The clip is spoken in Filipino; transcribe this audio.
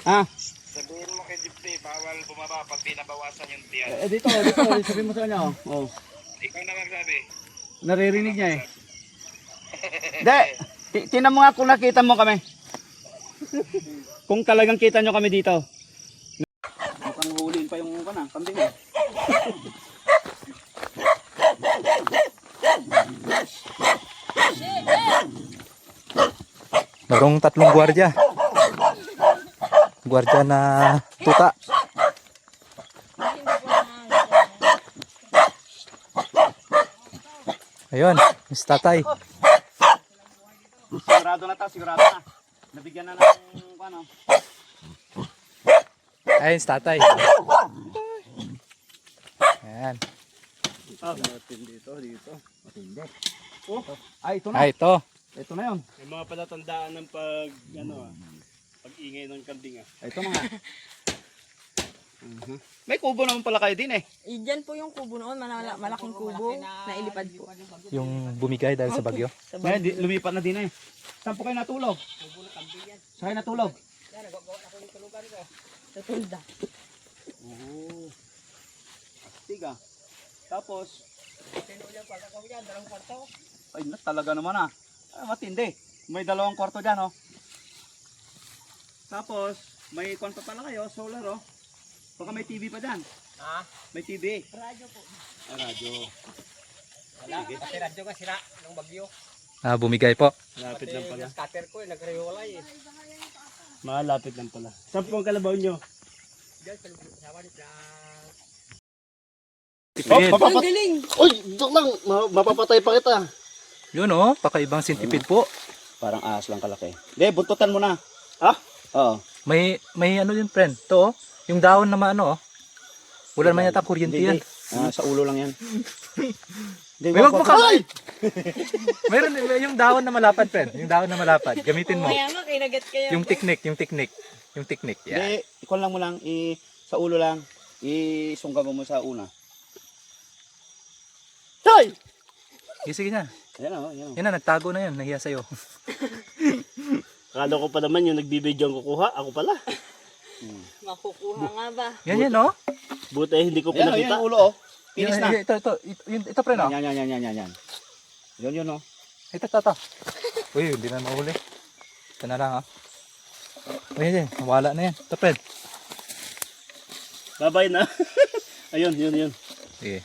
Ah, Sabihin mo kay Jeepney, bawal bumaba pag binabawasan yung tiyan. dito, sabihin mo sa kanya, oh. Ikaw na magsabi. Naririnig niya eh. Hindi, tinan mo nga kung nakita mo kami. Kung talagang kita nyo kami dito. Mukhang huliin pa yung kambing eh. Merong tatlong gwardiya. Gwardiya na tuta. Ayun, Miss Tatay. Sigurado na to, sigurado na. Nabigyan na ng ano. Ayun, Miss Tatay. Ayan. Matindi dito. Matindi. Oh, ay ito na. Ay, ito. Ito na yun. May mga palatandaan ng pag-ingay ng kambing ah. Ito mga. May kubo naman pala kayo din eh. Diyan po yung kubo noon, malaking kubo na ilipad po. Yung bumigay dahil sa bagyo. Ngayon, lumipat na din eh. Saan po kayo natulog? Saan kayo natulog? Sa tulda. Oo. Tiga. Tapos, ay na talaga naman ah. Ah, matindi. May 2 kwarto dyan oh. Tapos, may kon pa pala kayo, solar oh. Baka may TV pa dyan. Ha? May TV. Radyo po. Ah, radyo. Wala, kasi radyo ka sira ng bagyo. Ah, bumigay po. Lapit lang pala. Cutter ko, nagrehiwalay eh. Malapit lang pala. Saan po ang kalabaw nyo? Diyan, sa walit na... Tipid. Ang galing! Uy, dok lang. Mapapatay pa kita. Yun oh, pakaibang sintipid po. Parang ahas lang kalaki. Hindi, buntutan mo na. Ah? Oo. May ano yun, friend. To oh. Yung dahon na maano oh. Wala naman yata kuryente yan. Ah, sa ulo lang yan. May wag mo ka. Mayroon yung dahon na malapad, friend. Yung dahon na malapad. Gamitin mo. Kaya nga, kinagat kayo. Yung technique. Yan. Hindi, ikon lang mo lang. Sa ulo lang. Isungga mo sa una. Tay! Sige na. Ayan o, ayan o. Yan na, nagtago na yun. Nahiya sa'yo. Akala ko pa naman yung nagbibidyo ang kukuha. Ako pala. Makukuha nga ba? Yan oh. Buti hindi ko Ayan o, pinakita. yung ulo o. Finish na. Ito, friend oh. Yan. Yun o. Ito. Uy, hindi na mahuli. Ito na lang oh. Uy, wala na yan. Ito, friend. Babay na. Ayun, yun.